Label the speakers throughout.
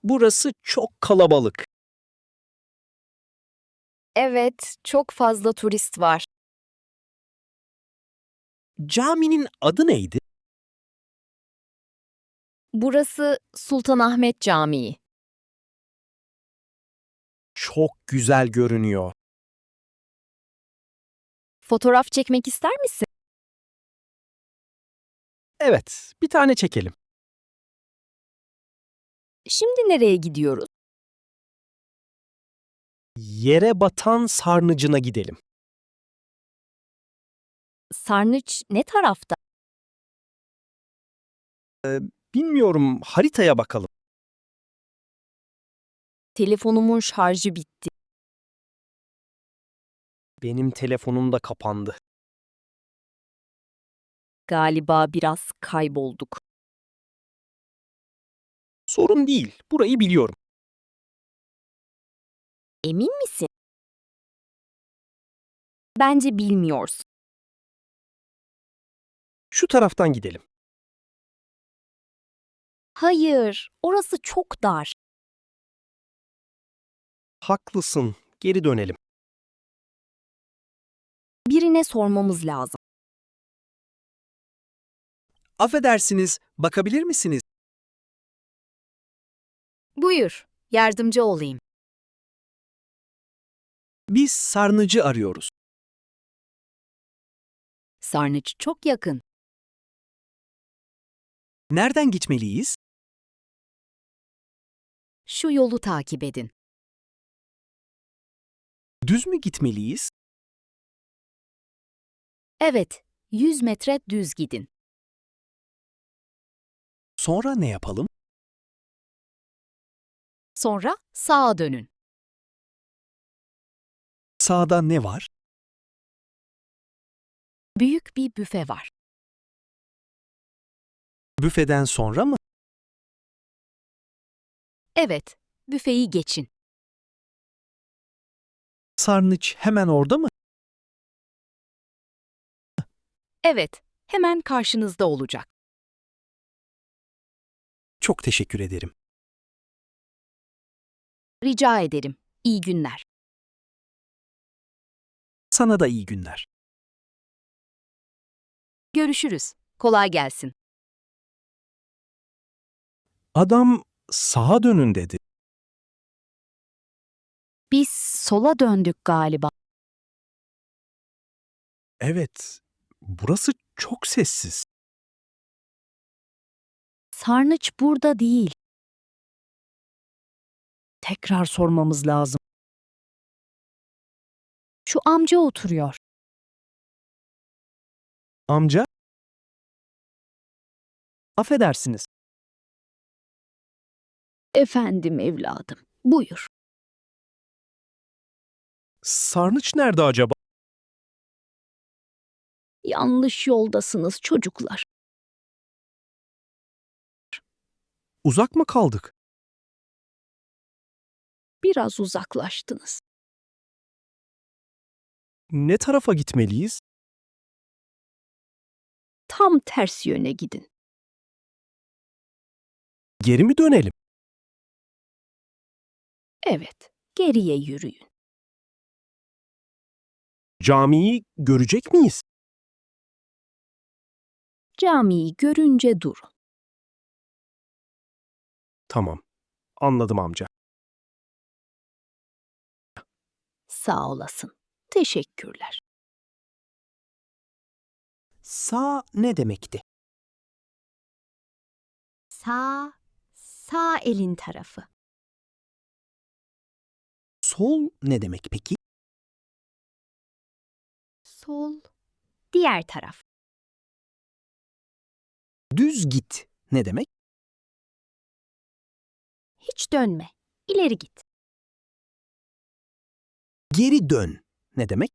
Speaker 1: Burası çok kalabalık.
Speaker 2: Evet, çok fazla turist var.
Speaker 1: Caminin adı neydi?
Speaker 2: Burası Sultanahmet Camii.
Speaker 1: Çok güzel görünüyor.
Speaker 2: Fotoğraf çekmek ister misin?
Speaker 1: Evet, bir tane çekelim.
Speaker 2: Şimdi nereye gidiyoruz?
Speaker 1: Yere batan sarnıcına gidelim.
Speaker 2: Sarnıç ne tarafta?
Speaker 1: Bilmiyorum, haritaya bakalım.
Speaker 2: Telefonumun şarjı bitti.
Speaker 1: Benim telefonum da kapandı.
Speaker 2: Galiba biraz kaybolduk.
Speaker 1: Sorun değil, burayı biliyorum.
Speaker 2: Emin misin? Bence bilmiyorsun.
Speaker 1: Şu taraftan gidelim.
Speaker 2: Hayır, orası çok dar.
Speaker 1: Haklısın, geri dönelim.
Speaker 2: Birine sormamız lazım.
Speaker 1: Affedersiniz, bakabilir misiniz?
Speaker 2: Buyur, yardımcı olayım.
Speaker 1: Biz sarnıcı arıyoruz.
Speaker 2: Sarnıç çok yakın.
Speaker 1: Nereden gitmeliyiz?
Speaker 2: Şu yolu takip edin.
Speaker 1: Düz mü gitmeliyiz?
Speaker 2: Evet, 100 metre düz gidin.
Speaker 1: Sonra ne yapalım?
Speaker 2: Sonra sağa dönün.
Speaker 1: Sağda ne var?
Speaker 2: Büyük bir büfe var.
Speaker 1: Büfeden sonra mı?
Speaker 2: Evet, büfeyi geçin.
Speaker 1: Sarnıç hemen orada mı?
Speaker 2: Evet, hemen karşınızda olacak.
Speaker 1: Çok teşekkür ederim.
Speaker 2: Rica ederim. İyi günler.
Speaker 1: Sana da iyi günler.
Speaker 2: Görüşürüz. Kolay gelsin.
Speaker 1: Adam sağa dönün dedi.
Speaker 2: Biz sola döndük galiba.
Speaker 1: Evet, burası çok sessiz.
Speaker 2: Sarnıç burada değil. Tekrar sormamız lazım. Şu amca oturuyor.
Speaker 1: Amca? Affedersiniz.
Speaker 2: Efendim evladım, buyur.
Speaker 1: Sarnıç nerede acaba?
Speaker 2: Yanlış yoldasınız çocuklar.
Speaker 1: Uzak mı kaldık?
Speaker 2: Biraz uzaklaştınız.
Speaker 1: Ne tarafa gitmeliyiz?
Speaker 2: Tam ters yöne gidin.
Speaker 1: Geri mi dönelim?
Speaker 2: Evet, geriye yürüyün.
Speaker 1: Camiyi görecek miyiz?
Speaker 2: Camiyi görünce durun.
Speaker 1: Tamam, anladım amca.
Speaker 2: Sağ olasın. Teşekkürler.
Speaker 1: Sağ ne demekti?
Speaker 2: Sağ elin tarafı.
Speaker 1: Sol ne demek peki?
Speaker 2: Sol, diğer taraf.
Speaker 1: Düz git ne demek?
Speaker 2: Hiç dönme. İleri git.
Speaker 1: Geri dön ne demek?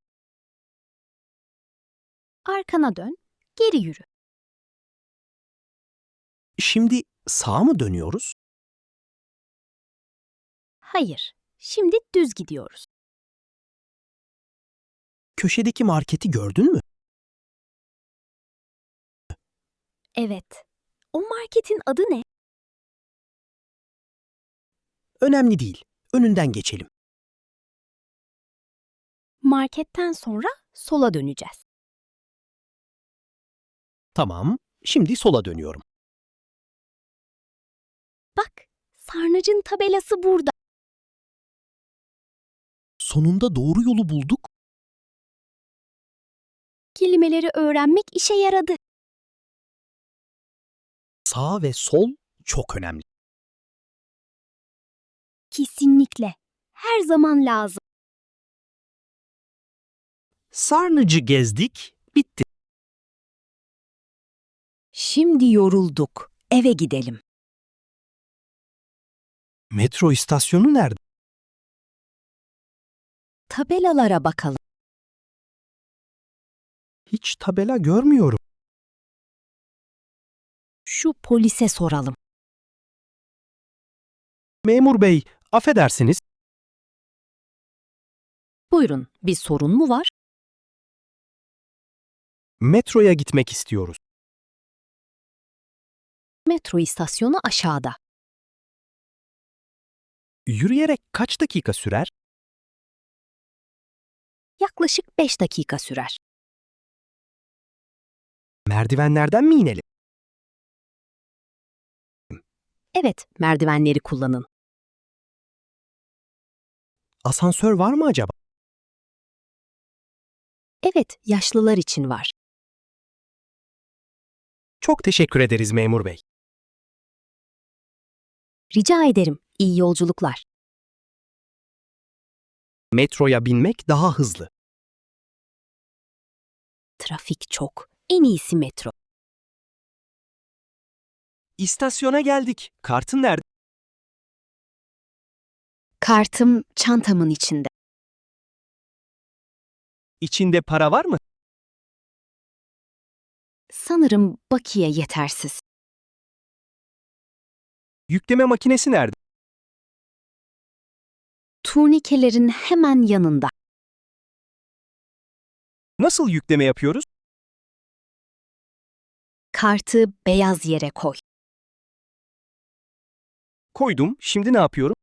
Speaker 2: Arkana dön, geri yürü.
Speaker 1: Şimdi sağa mı dönüyoruz?
Speaker 2: Hayır, şimdi düz gidiyoruz.
Speaker 1: Köşedeki marketi gördün mü?
Speaker 2: Evet. O marketin adı ne?
Speaker 1: Önemli değil. Önünden geçelim.
Speaker 2: Marketten sonra sola döneceğiz.
Speaker 1: Tamam. Şimdi sola dönüyorum.
Speaker 2: Bak, sarnıcın tabelası burada.
Speaker 1: Sonunda doğru yolu bulduk.
Speaker 2: Kelimeleri öğrenmek işe yaradı.
Speaker 1: Sağ ve sol çok önemli.
Speaker 2: Kesinlikle. Her zaman lazım.
Speaker 1: Sarnıcı gezdik, bitti.
Speaker 3: Şimdi yorulduk. Eve gidelim.
Speaker 1: Metro istasyonu nerede?
Speaker 3: Tabelalara bakalım.
Speaker 1: Hiç tabela görmüyorum.
Speaker 3: Şu polise soralım.
Speaker 1: Memur bey, affedersiniz.
Speaker 3: Buyurun, bir sorun mu var?
Speaker 1: Metroya gitmek istiyoruz.
Speaker 3: Metro istasyonu aşağıda.
Speaker 1: Yürüyerek kaç dakika sürer?
Speaker 3: Yaklaşık 5 dakika sürer.
Speaker 1: Merdivenlerden mi inelim?
Speaker 3: Evet, merdivenleri kullanın.
Speaker 1: Asansör var mı acaba?
Speaker 3: Evet, yaşlılar için var.
Speaker 1: Çok teşekkür ederiz memur bey.
Speaker 3: Rica ederim. İyi yolculuklar.
Speaker 1: Metroya binmek daha hızlı.
Speaker 3: Trafik çok. En iyisi metro.
Speaker 1: İstasyona geldik. Kartın nerede?
Speaker 3: Kartım çantamın içinde.
Speaker 1: İçinde para var mı?
Speaker 3: Sanırım bakiye yetersiz.
Speaker 1: Yükleme makinesi nerede?
Speaker 3: Turnikelerin hemen yanında.
Speaker 1: Nasıl yükleme yapıyoruz?
Speaker 3: Kartı beyaz yere koy.
Speaker 1: Koydum. Şimdi ne yapıyorum?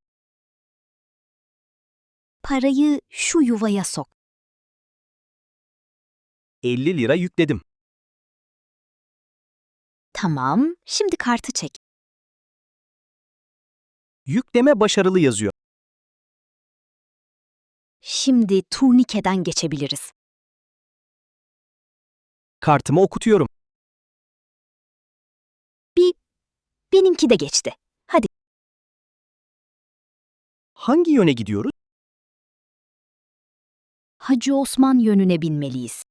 Speaker 3: Parayı şu yuvaya sok.
Speaker 1: 50 lira yükledim.
Speaker 3: Tamam, şimdi kartı çek.
Speaker 1: Yükleme başarılı yazıyor.
Speaker 3: Şimdi turnikeden geçebiliriz.
Speaker 1: Kartımı okutuyorum.
Speaker 3: Benimki de geçti. Hadi.
Speaker 1: Hangi yöne gidiyoruz?
Speaker 3: Hacı Osman yönüne binmeliyiz.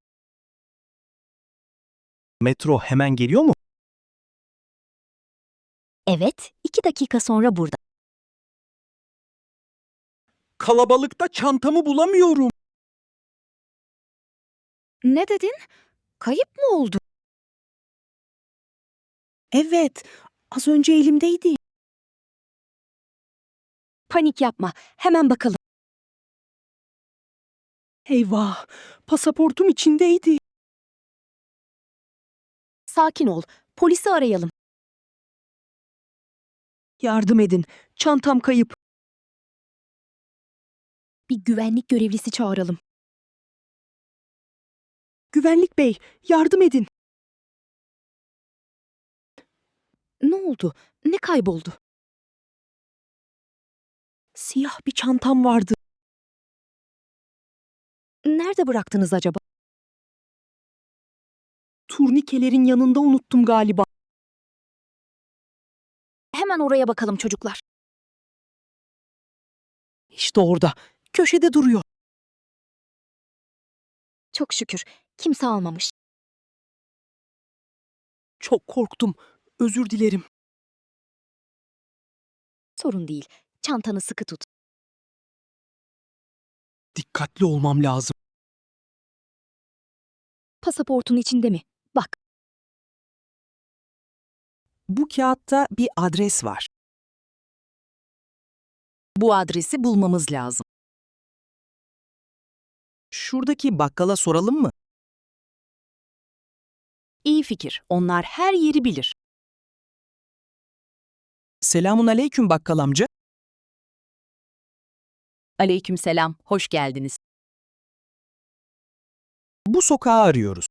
Speaker 1: Metro hemen geliyor mu?
Speaker 3: Evet, 2 dakika sonra burada.
Speaker 1: Kalabalıkta çantamı bulamıyorum.
Speaker 3: Ne dedin? Kayıp mı oldu?
Speaker 4: Evet, az önce elimdeydi.
Speaker 3: Panik yapma, hemen bakalım.
Speaker 4: Eyvah, pasaportum içindeydi.
Speaker 3: Sakin ol, polisi arayalım.
Speaker 4: Yardım edin, çantam kayıp.
Speaker 3: Bir güvenlik görevlisi çağıralım.
Speaker 4: Güvenlik bey, yardım edin.
Speaker 3: Ne oldu? Ne kayboldu?
Speaker 4: Siyah bir çantam vardı.
Speaker 3: Nerede bıraktınız acaba?
Speaker 4: Turnikelerin yanında unuttum galiba.
Speaker 3: Hemen oraya bakalım çocuklar.
Speaker 4: İşte orada, köşede duruyor.
Speaker 3: Çok şükür, kimse almamış.
Speaker 4: Çok korktum, özür dilerim.
Speaker 3: Sorun değil, çantanı sıkı tut.
Speaker 4: Dikkatli olmam lazım.
Speaker 3: Pasaportun içinde mi? Bak.
Speaker 4: Bu kağıtta bir adres var. Bu adresi bulmamız lazım. Şuradaki bakkala soralım mı? İyi fikir. Onlar her yeri bilir. Selamun aleyküm bakkal amca. Aleykümselam, hoş geldiniz.
Speaker 1: Bu sokağı arıyoruz.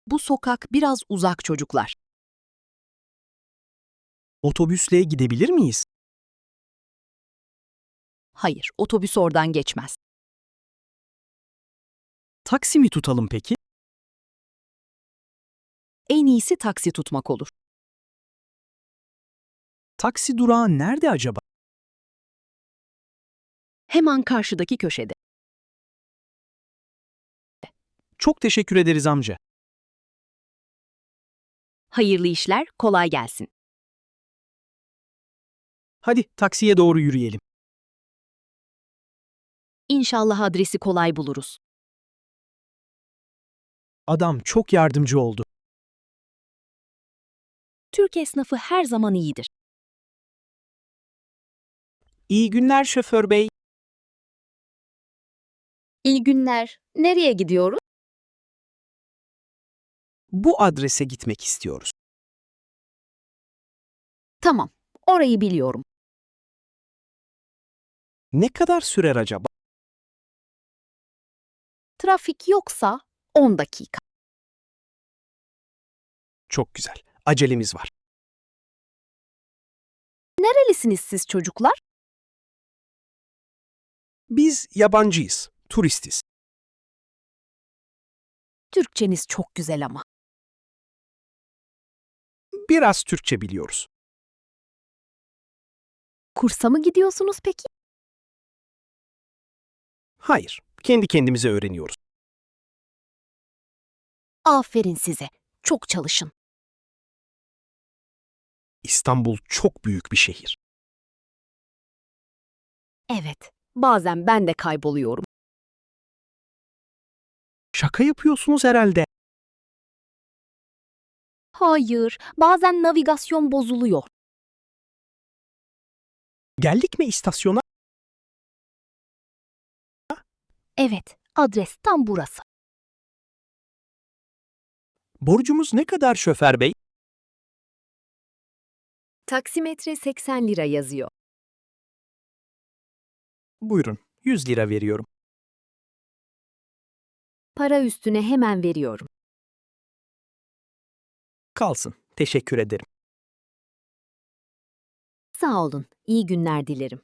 Speaker 4: Bu sokak biraz uzak çocuklar.
Speaker 1: Otobüsle gidebilir miyiz?
Speaker 4: Hayır, otobüs oradan geçmez.
Speaker 1: Taksi mi tutalım peki?
Speaker 4: En iyisi taksi tutmak olur.
Speaker 1: Taksi durağı nerede acaba?
Speaker 4: Hemen karşıdaki köşede.
Speaker 1: Çok teşekkür ederiz amca.
Speaker 4: Hayırlı işler, kolay gelsin.
Speaker 1: Hadi taksiye doğru yürüyelim.
Speaker 4: İnşallah adresi kolay buluruz.
Speaker 1: Adam çok yardımcı oldu.
Speaker 4: Türk esnafı her zaman iyidir.
Speaker 1: İyi günler şoför bey.
Speaker 3: İyi günler. Nereye gidiyoruz?
Speaker 1: Bu adrese gitmek istiyoruz.
Speaker 3: Tamam, orayı biliyorum.
Speaker 1: Ne kadar sürer acaba?
Speaker 3: Trafik yoksa 10 dakika.
Speaker 1: Çok güzel. Acelemiz var.
Speaker 3: Nerelisiniz siz çocuklar?
Speaker 1: Biz yabancıyız, turistiz.
Speaker 3: Türkçeniz çok güzel ama.
Speaker 1: Biraz Türkçe biliyoruz.
Speaker 3: Kursa mı gidiyorsunuz peki?
Speaker 1: Hayır, kendi kendimize öğreniyoruz.
Speaker 3: Aferin size. Çok çalışın.
Speaker 1: İstanbul çok büyük bir şehir.
Speaker 3: Evet, bazen ben de kayboluyorum.
Speaker 1: Şaka yapıyorsunuz herhalde.
Speaker 3: Hayır, bazen navigasyon bozuluyor.
Speaker 1: Geldik mi istasyona?
Speaker 3: Evet, adres tam burası.
Speaker 1: Borcumuz ne kadar şoför bey?
Speaker 3: Taksimetre 80 lira yazıyor.
Speaker 1: Buyurun, 100 lira veriyorum.
Speaker 3: Para üstüne hemen veriyorum.
Speaker 1: Kalsın, teşekkür ederim.
Speaker 3: Sağ olun, iyi günler dilerim.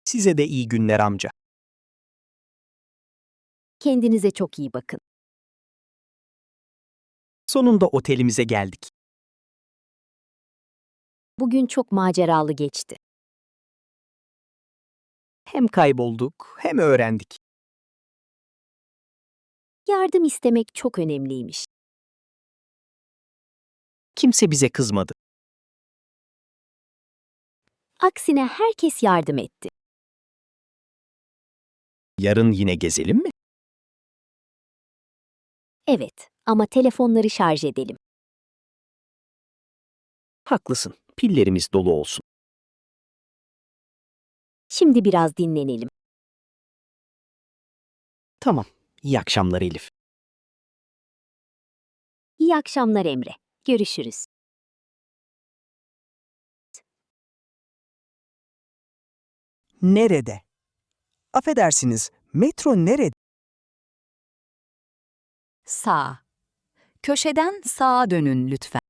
Speaker 1: Size de iyi günler amca.
Speaker 3: Kendinize çok iyi bakın.
Speaker 1: Sonunda otelimize geldik.
Speaker 3: Bugün çok maceralı geçti.
Speaker 1: Hem kaybolduk, hem öğrendik.
Speaker 3: Yardım istemek çok önemliymiş.
Speaker 1: Kimse bize kızmadı.
Speaker 3: Aksine herkes yardım etti.
Speaker 1: Yarın yine gezelim mi?
Speaker 3: Evet, ama telefonları şarj edelim.
Speaker 1: Haklısın, pillerimiz dolu olsun.
Speaker 3: Şimdi biraz dinlenelim.
Speaker 1: Tamam, iyi akşamlar Elif.
Speaker 3: İyi akşamlar Emre. Görüşürüz.
Speaker 1: Nerede? Affedersiniz, metro nerede?
Speaker 4: Sağ. Köşeden sağa dönün lütfen.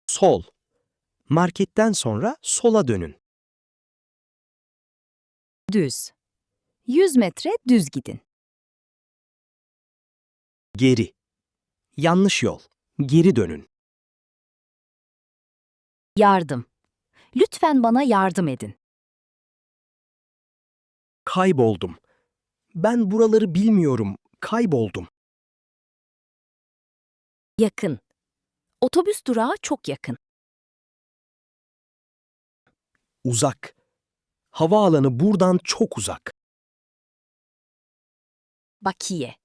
Speaker 1: Sol. Marketten sonra sola dönün.
Speaker 4: Düz. 100 metre düz gidin.
Speaker 1: Geri. Yanlış yol. Geri dönün.
Speaker 4: Yardım. Lütfen bana yardım edin.
Speaker 1: Kayboldum. Ben buraları bilmiyorum. Kayboldum.
Speaker 4: Yakın. Otobüs durağı çok yakın.
Speaker 1: Uzak. Havaalanı buradan çok uzak.
Speaker 4: Bakiye.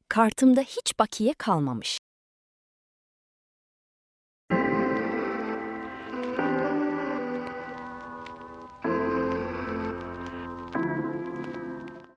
Speaker 4: Kartımda hiç bakiye kalmamış.